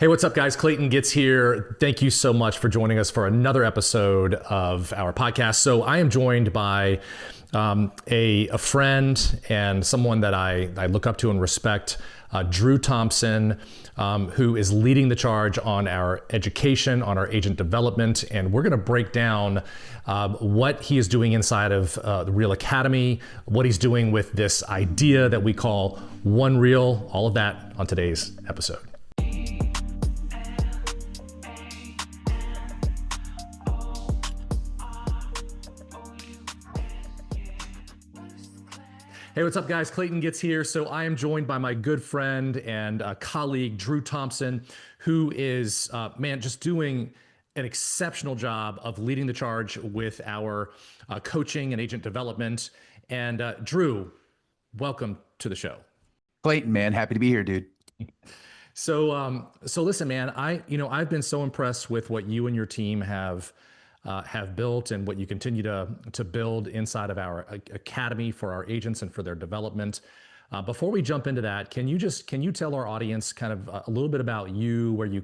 Hey, what's up, guys? Clayton Gits here. Thank you so much for joining us for another episode of our podcast. So I am joined by a friend and someone that I look up to and respect, Drew Thompson, who is leading the charge on our education, on our agent development. And we're going to break down what he is doing inside of the Real Academy, what he's doing with this idea that we call One Real, all of that on today's episode. Hey, what's up, guys? Clayton Gits here. So I am joined by my good friend and colleague, Drew Thompson, who is, just doing an exceptional job of leading the charge with our coaching and agent development. And Drew, welcome to the show. Clayton, man, happy to be here, dude. So listen, man, I've been so impressed with what you and your team have built and what you continue to build inside of our academy for our agents and for their development. Before we jump into that, can you tell our audience kind of a little bit about you, where you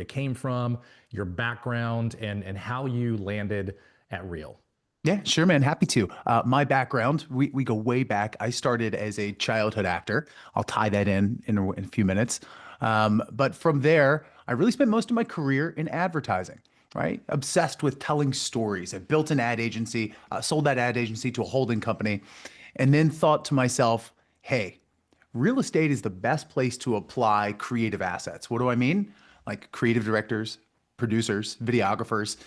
came from, your background, and how you landed at Real? Yeah, sure, man. Happy to. My background, we go way back. I started as a childhood actor. I'll tie that in a few minutes. But from there, I really spent most of my career in advertising. Right? Obsessed with telling stories. I built an ad agency, sold that ad agency to a holding company, and then thought to myself, hey, real estate is the best place to apply creative assets. What do I mean? Like creative directors, producers, videographers,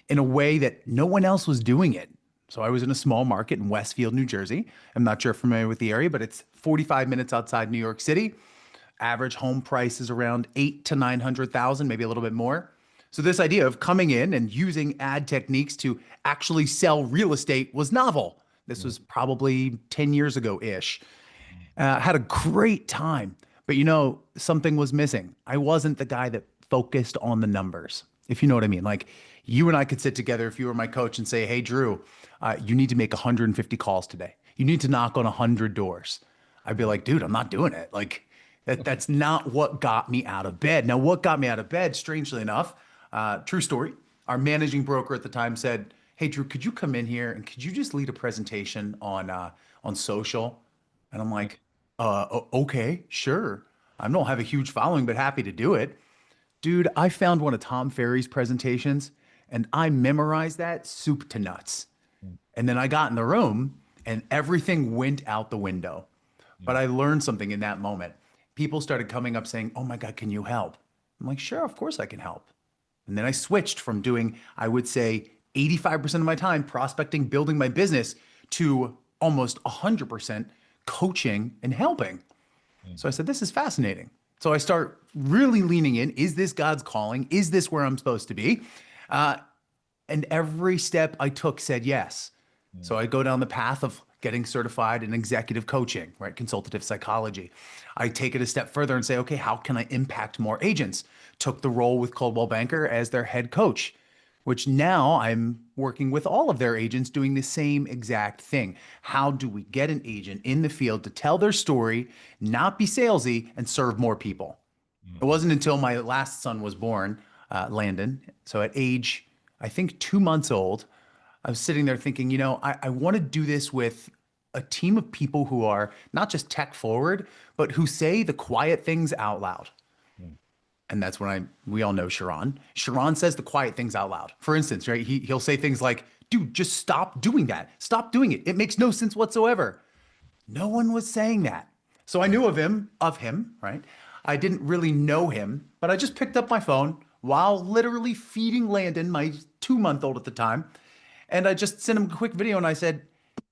in a way that no one else was doing it. So I was in a small market in Westfield, New Jersey. I'm not sure if you're familiar with the area, but it's 45 minutes outside New York City. Average home price is around 800,000 to 900,000, maybe a little bit more. So this idea of coming in and using ad techniques to actually sell real estate was novel. This was probably 10 years ago-ish. Had a great time, but something was missing. I wasn't the guy that focused on the numbers, if you know what I mean. Like you and I could sit together if you were my coach and say, hey, Drew, you need to make 150 calls today. You need to knock on 100 doors. I'd be like, dude, I'm not doing it. Like that's not what got me out of bed. Now, what got me out of bed, strangely enough, true story. Our managing broker at the time said, hey, Drew, could you come in here and could you just lead a presentation on social? And I'm like, okay, sure. I don't have a huge following, but happy to do it. Dude, I found one of Tom Ferry's presentations and I memorized that soup to nuts. And then I got in the room and everything went out the window. But I learned something in that moment. People started coming up saying, oh my God, can you help? I'm like, sure, of course I can help. And then I switched from doing, I would say, 85% of my time prospecting, building my business, to almost 100% coaching and helping. So I said, this is fascinating. So I start really leaning in. Is this God's calling? Is this where I'm supposed to be? And every step I took said yes. So I go down the path of getting certified in executive coaching, right? Consultative psychology. I take it a step further and say, okay, how can I impact more agents? Took the role with Coldwell Banker as their head coach, which now I'm working with all of their agents doing the same exact thing. How do we get an agent in the field to tell their story, not be salesy, and serve more people? It wasn't until my last son was born, Landon. So at age, I think 2 months old, I was sitting there thinking, I want to do this with a team of people who are not just tech forward, but who say the quiet things out loud. And that's when we all know Sharon. Sharon says the quiet things out loud. For instance, right? He'll say things like, dude, just stop doing that. Stop doing it. It makes no sense whatsoever. No one was saying that. So I knew of him, right? I didn't really know him, but I just picked up my phone while literally feeding Landon, my 2-month-old at the time. And I just sent him a quick video and I said,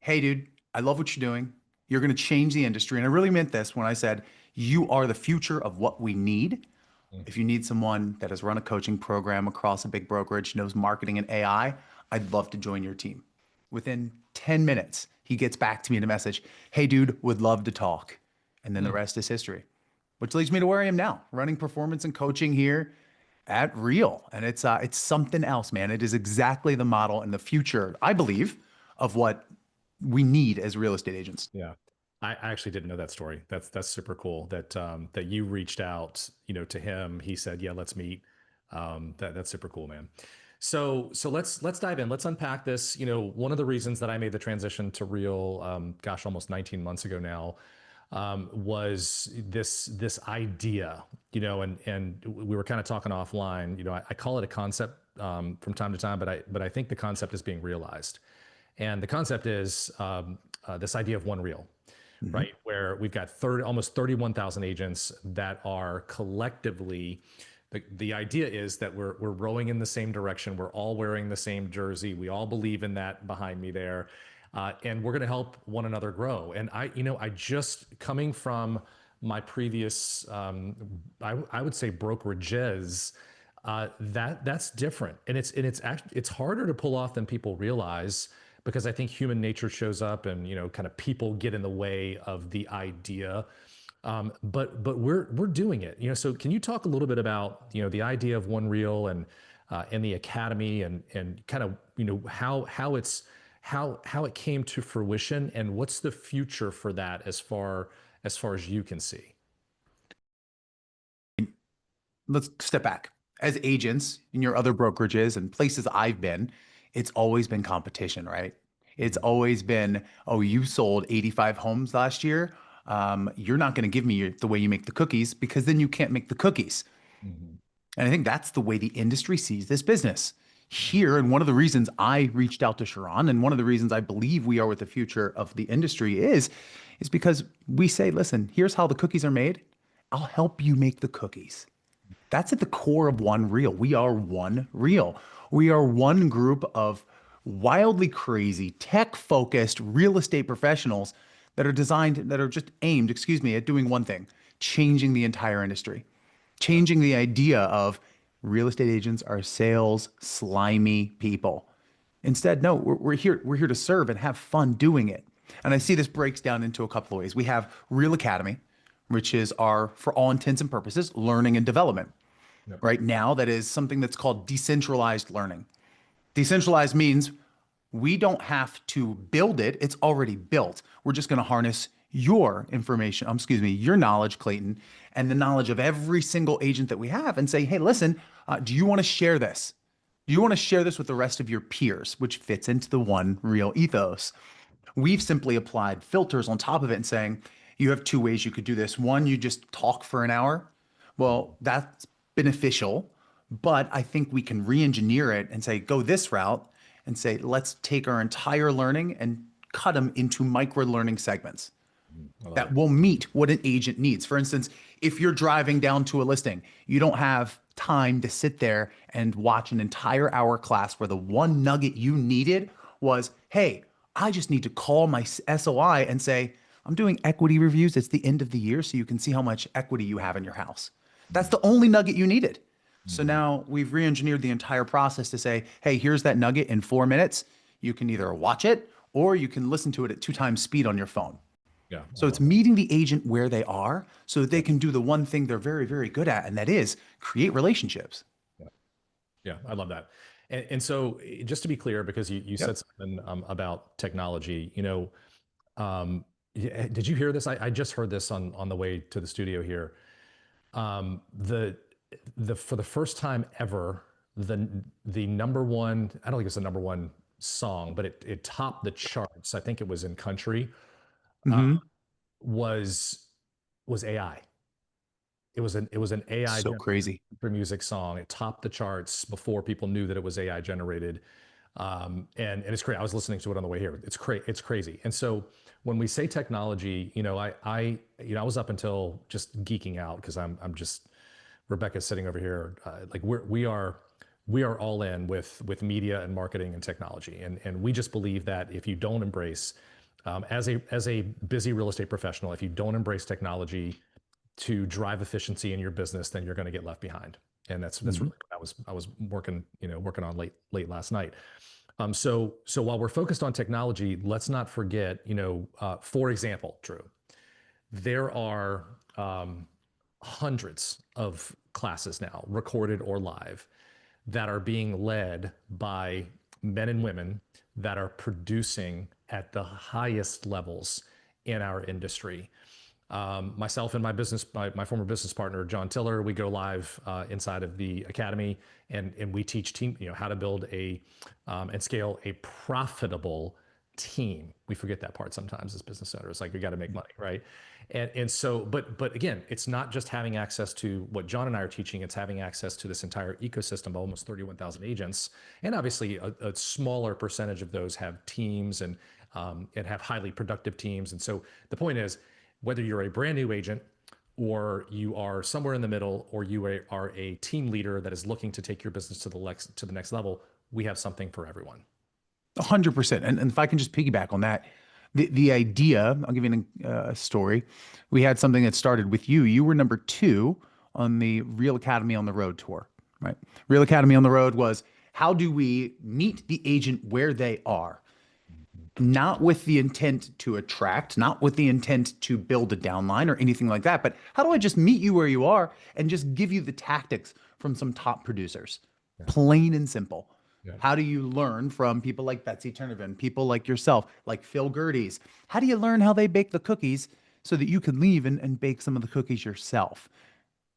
hey, dude, I love what you're doing. You're going to change the industry. And I really meant this when I said, you are the future of what we need. If you need someone that has run a coaching program across a big brokerage, knows marketing and AI, I'd love to join your team. Within 10 minutes, he gets back to me in a message, hey, dude, would love to talk. And then the rest is history, which leads me to where I am now, running performance and coaching here at Real. And it's something else, man. It is exactly the model and the future, I believe, of what we need as real estate agents. Yeah. I actually didn't know that story. That's super cool that that you reached out, to him. He said, "Yeah, let's meet." That's super cool, man. So let's dive in. Let's unpack this. One of the reasons that I made the transition to Real, gosh, almost 19 months ago now, was this idea, and we were kind of talking offline. I call it a concept from time to time, but I think the concept is being realized, and the concept is this idea of one Real, Mhm. right? Where we've got 30, almost 31,000 agents that are collectively. The idea is that we're rowing in the same direction. We're all wearing the same jersey. We all believe in that behind me there, and we're going to help one another grow. And I just coming from my previous, I would say brokerages. That's different, and it's harder to pull off than people realize because I think human nature shows up, and kind of people get in the way of the idea. But we're doing it. So can you talk a little bit about the idea of One Reel and the academy and kind of how it came to fruition and what's the future for that as far as you can see. Let's step back. As agents in your other brokerages and places I've been, it's always been competition, right? It's Mhm. always been, oh, you sold 85 homes last year. You're not going to give me the way you make the cookies because then you can't make the cookies. Mhm. And I think that's the way the industry sees this business here. And one of the reasons I reached out to Sharon and one of the reasons I believe we are what the future of the industry is because we say, listen, here's how the cookies are made. I'll help you make the cookies. That's at the core of One Reel. We are One Reel. We are one group of wildly crazy, tech focused real estate professionals that are just aimed, excuse me, at doing one thing, changing the entire industry, Yeah. changing the idea of real estate agents are sales, slimy people. Instead, no, we're here to serve and have fun doing it. And I see this breaks down into a couple of ways. We have Real Academy, which is our, for all intents and purposes, learning and development. Yep. Right now, that is something that's called decentralized learning. Decentralized means we don't have to build it, it's already built. We're just going to harness your information, excuse me, your knowledge, Clayton, and the knowledge of every single agent that we have and say, hey, listen, do you want to share this? Do you want to share this with the rest of your peers, which fits into the One Real ethos? We've simply applied filters on top of it and saying, you have two ways you could do this. One, you just talk for an hour. Well, that's beneficial, but I think we can re-engineer it and say, go this route and say, let's take our entire learning and cut them into micro learning segments I love that it. will meet what an agent needs. For instance, if you're driving down to a listing, you don't have time to sit there and watch an entire hour class where the one nugget you needed was, hey, I just need to call my SOI and say, I'm doing equity reviews. It's the end of the year, so you can see how much equity you have in your house. That's the only nugget you needed. So Mhm. now we've re-engineered the entire process to say, hey, here's that nugget in 4 minutes. You can either watch it or you can listen to it at 2 times speed on your phone. Yeah, I So it's love that. meeting the agent where they are so that they Yep. can do the one thing they're very, very good at, and that is create relationships. Yeah. Yeah, I love that. And so, just to be clear, because you Yep. said something about technology, did you hear this? I just heard this on the way to the studio here. The for the first time ever, the number one, I don't think it's the number one song, but it topped the charts. I think it was in country. Uh, Hmm. was was AI. It was an AI So generated crazy. country music song. It topped the charts before people knew that it was AI generated. And it's crazy. I was listening to it on the way here. It's crazy. And so when we say technology, I was up until just geeking out because I'm just Rebecca's sitting over here. Like we are all in with media and marketing and technology, and we just believe that if you don't embrace as a busy real estate professional, if you don't embrace technology to drive efficiency in your business, then you're going to get left behind. And that's Hmm. really what I was working on late last night. So while we're focused on technology, let's not forget, for example, Drew, there are hundreds of classes now, recorded or live, that are being led by men and women that are producing at the highest levels in our industry. Myself and my former business partner, John Tiller, we go live inside of the academy, and we teach team, how to build and scale a profitable team. We forget that part sometimes as business owners. Like we got to make money, right? And so, but again, it's not just having access to what John and I are teaching. It's having access to this entire ecosystem of almost 31,000 agents, and obviously a smaller percentage of those have teams and have highly productive teams. And so the point is, whether you're a brand new agent or you are somewhere in the middle, or you are a team leader that is looking to take your business to the next level, we have something for everyone. 100%. And if I can just piggyback on that, the idea, I'll give you a story. We had something that started with you. You were number 2 on the Real Academy on the Road tour, right? Real Academy on the Road was, how do we meet the agent where they are? Not with the intent to attract, not with the intent to build a downline or anything like that, but how do I just meet you where you are and just give you the tactics from some top producers? Yeah. Plain and simple. Yeah. How do you learn from people like Betsy Turnivan, people like yourself, like Phil Gerdes? How do you learn how they bake the cookies so that you can leave and bake some of the cookies yourself?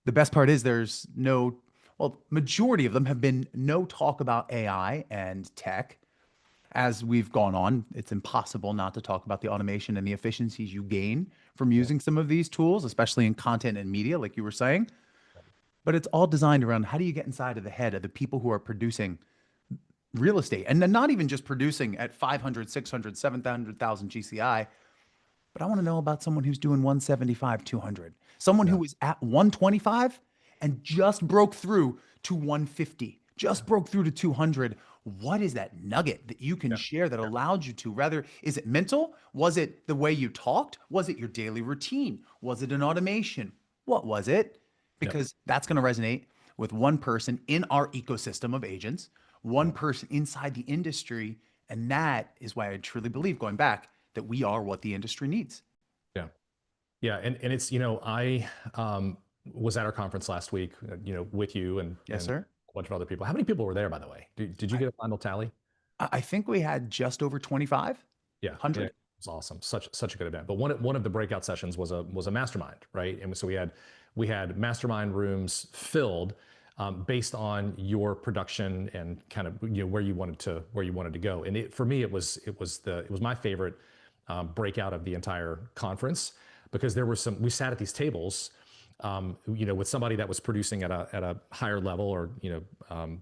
The best part is there's no, well, majority of them have been no talk about AI and tech. As we've gone on, it's impossible not to talk about the automation and the efficiencies you gain from using some of these tools, especially in content and media, like you were saying. But it's all designed around, how do you get inside of the head of the people who are producing real estate, and then not even just producing at 500, 600, 700,000 GCI, but I want to know about someone who's doing 175, 200, someone who is at 125 and just broke through to 150, just broke through to 200. What is that nugget that you can share that allowed you to, rather, is it mental? Was it the way you talked? Was it your daily routine? Was it an automation? What was it? Because that's going to resonate with one person in our ecosystem of agents, one person inside the industry. And that is why I truly believe, going back, that we are what the industry needs. Yeah. Yeah. And it's, I was at our conference last week, with you and, Yes, and sir. a bunch of other people. How many people were there, by the way? Did you get a final tally? I think we had just over 2,500. Yeah. It was awesome. Such a good event. But one of the breakout sessions was a mastermind, right? And so we had mastermind rooms filled based on your production and kind of where you wanted to go. And for me, it was my favorite breakout of the entire conference, because we sat at these tables, with somebody that was producing at a higher level, or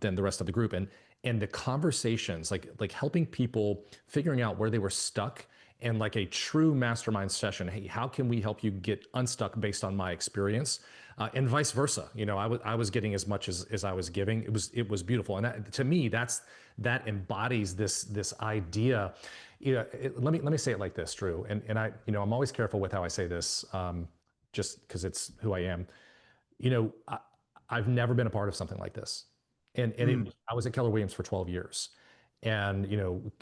than the rest of the group, and the conversations, like helping people figuring out where they were stuck, and like a true mastermind session. Hey, how can we help you get unstuck based on my experience, and vice versa? I was getting as much as I was giving. It was beautiful, and to me, that embodies this idea. Let me say it like this, Drew, and I'm always careful with how I say this, just because it's who I am. I've never been a part of something like this, and I was at Keller Williams for 12 years, and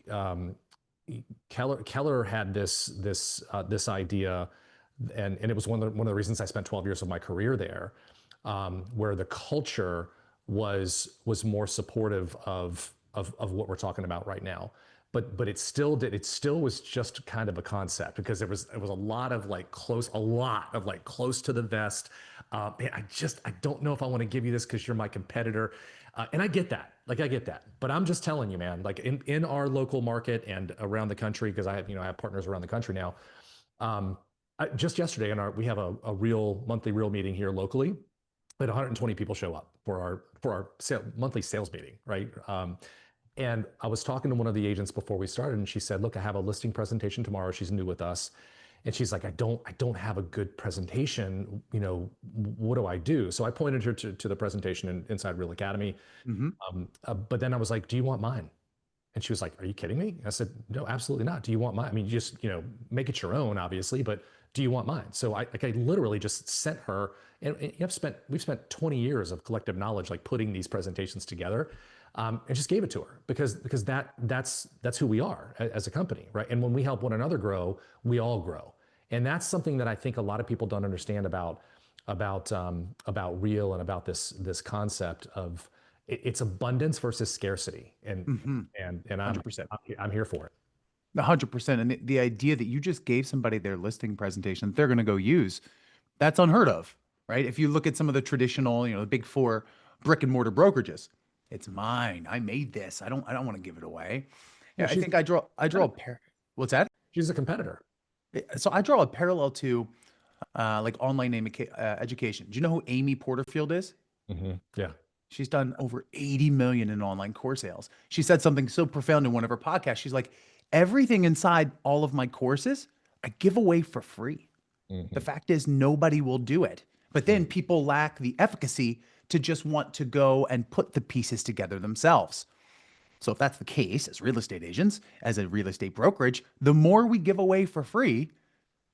Keller had this idea, and it was one of the reasons I spent 12 years of my career there, where the culture was more supportive of what we're talking about right now. But it still was just kind of a concept, because there was a lot of close to the vest. I don't know if I want to give you this because you're my competitor, and I get that. But I'm just telling you, man. Like in our local market and around the country, because I have partners around the country now. Just yesterday, we have a monthly real meeting here locally. We had 120 people show up for our monthly sales meeting, right? And I was talking to one of the agents before we started, and she said, "Look, I have a listing presentation tomorrow." She's new with us, and she's like, "I don't have a good presentation. What do I do?" So I pointed her to the presentation inside Real Academy. But then I was like, "Do you want mine?" And she was like, "Are you kidding me?" And I said, "No, absolutely not. Do you want mine? I mean, just make it your own, obviously, but do you want mine?" So I literally just sent her, and we've spent 20 years of collective knowledge, like putting these presentations together. And just gave it to her, because that's who we are as a company, right? And when we help one another grow, we all grow. And that's something that I think a lot of people don't understand about Real, and about this concept of it's abundance versus scarcity. And 100%. I'm here for it. 100%. And the idea that you just gave somebody their listing presentation that they're going to go use, that's unheard of, right? If you look at some of the traditional, the big four brick and mortar brokerages, it's mine. I made this. I don't want to give it away. Well, Yeah, I think I draw a pair. What's that? she's a competitor. So I draw a parallel to like online education. Do you know who Amy Porterfield is? Yeah. She's done over 80 million in online course sales. She said something so profound in one of her podcasts. She's like, everything inside all of my courses, I give away for free. The Hmm. fact is, nobody will do it. But then people lack the efficacy to just want to go and put the pieces together themselves. So if that's the case, as real estate agents, as a real estate brokerage, the more we give away for free,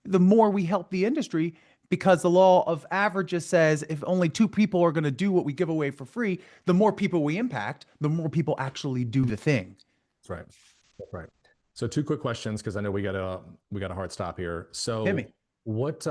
the more we help the industry, because the law of averages says if only two people are going to do what we give away for free, the more people we impact, the more people actually do the thing. That's right. That's right. So two quick questions because I know we got a hard stop here. Hit me. So what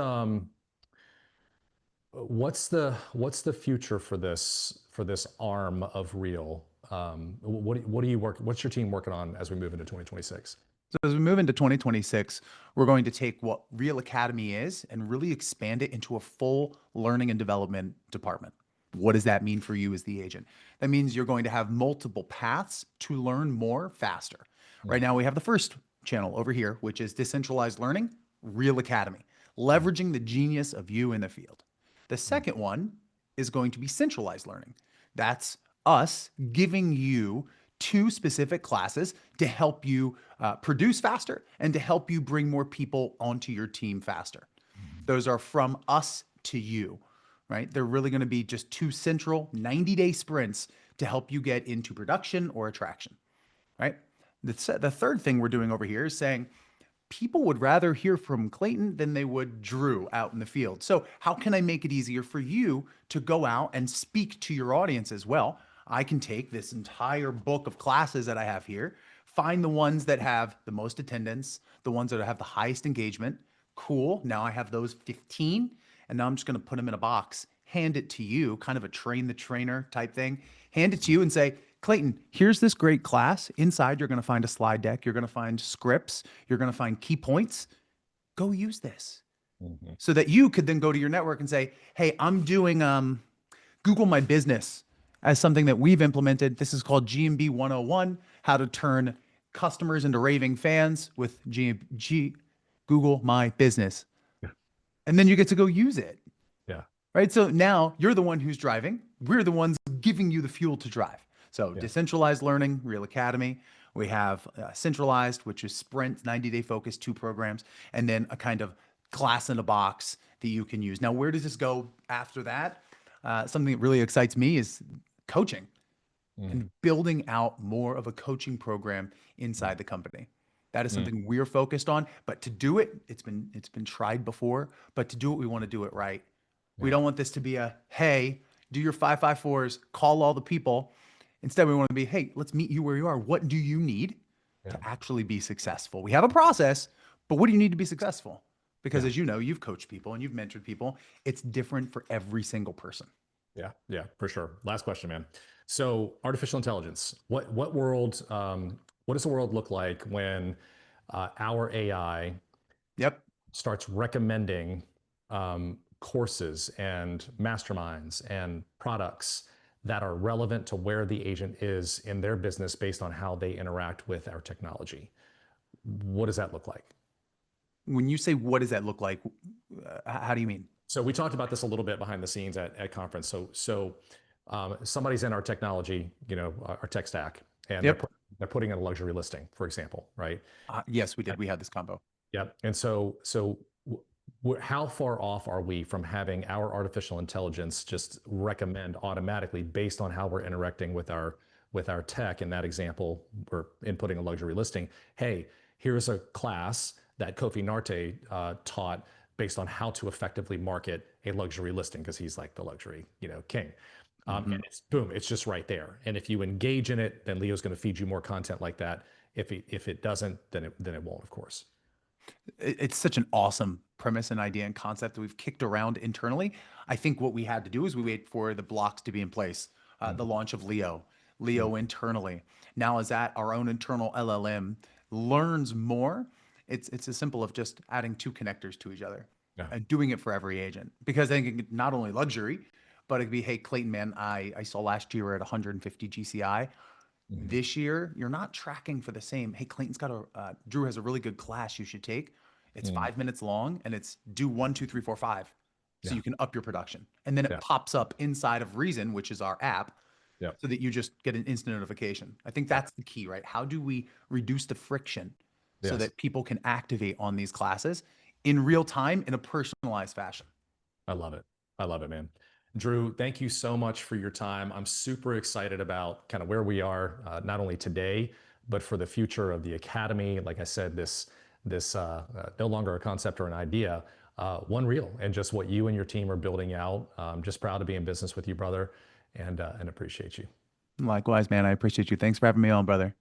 what's the future for this arm of Real? What do you work? What's your team working on as we move into 2026? So as we move into 2026, we're going to take what Real Academy is and really expand it into a full learning and development department. What does that mean for you as the agent? That means you're going to have multiple paths to learn more faster. Right now, we have the first channel over here, which is decentralized learning, Real Academy, leveraging the genius of you in the field. The second one is going to be centralized learning. That's us giving you two specific classes to help you produce faster and to help you bring more people onto your team faster. Those are from us to you, right? They're really going to be just two central 90-day sprints to help you get into production or attraction, right? The third thing we're doing over here is saying people would rather hear from Clayton than they would Drew out in the field. So, how can I make it easier for you to go out and speak to your audience as well? I can take this entire book of classes that I have here, find the ones that have the most attendance, the ones that have the highest engagement. Cool. Now I have those 15, and now I'm just going to put them in a box, hand it to you, kind of a train the trainer type thing, hand it to you and say, Clayton, here's this great class. Inside, you're going to find a slide deck. You're going to find scripts. You're going to find key points. Go use this Mhm. so that you could then go to your network and say, hey, I'm doing Google My Business as something that we've implemented. This is called GMB 101, how to turn customers into raving fans with Google My Business. Yeah. And then you get to go use it, Yeah. right? So now you're the one who's driving. We're the ones giving you the fuel to drive. So Yeah. decentralized learning, Real Academy. We have centralized, which is sprint, 90-day focus, two programs, and then a kind of class in a box that you can use. Now, where does this go after that? Something that really excites me is coaching Mm. and building out more of a coaching program inside the company. That is Mm. something we're focused on. But to do it, it's been tried before. But to do it, we want to do it right. We Yeah. don't want this to be a hey, do your 554s, call all the people. Instead, we want to be hey, let's meet you where you are. What do you need Yeah. to actually be successful? We have a process, but what do you need to be successful? Because Yeah. as you know, you've coached people and you've mentored people. It's different for every single person. Yeah. Yeah. For sure. Last question, man. So artificial intelligence. What does the world look like when our AI Yep. starts recommending courses and masterminds and products that are relevant to where the agent is in their business based on how they interact with our technology? What does that look like? When you say what does that look like, how do you mean? So we talked about this a little bit behind the scenes at conference. So somebody's in our technology, our tech stack, and Yep. they're putting in a luxury listing, for example, right? Yes, we did. We had this combo. Yep. And so how far off are we from having our artificial intelligence just recommend automatically based on how we're interacting with our tech? In that example, we're inputting a luxury listing. Hey, here's a class that Kofi Narte taught based on how to effectively market a luxury listing because he's like the luxury, king. Mhm. And it's boom, it's just right there. And if you engage in it, then Leo's going to feed you more content like that. If it doesn't, then it won't, of course. It's such an awesome premise and idea and concept that we've kicked around internally. I think what we had to do is we wait for the blocks to be in place. The Mhm. launch of Leo internally. Now is that our own internal LLM learns more, it's as simple of just adding two connectors to each other Yeah. and doing it for every agent. Because then it can get not only luxury, but it could be, hey, Clayton, man, I saw last year we're at 150 GCI. Mhm. This year, you're not tracking for the same. Hey, Clayton's got Drew has a really good class you should take. It's Mm. 5 minutes long and it's do one, two, three, four, five. So Yeah. you can up your production. And then it Yeah. pops up inside of Reason, which is our app, Yeah. so that you just get an instant notification. I think Yeah. that's the key, right? How do we reduce the friction so Yes. that people can activate on these classes in real time in a personalized fashion? I love it. I love it, man. Drew, thank you so much for your time. I'm super excited about kind of where we are, not only today, but for the future of the academy. Like I said, this no longer a concept or an idea, one real, and just what you and your team are building out. Just proud to be in business with you, brother, and appreciate you. Likewise, man. I appreciate you. Thanks for having me on, brother.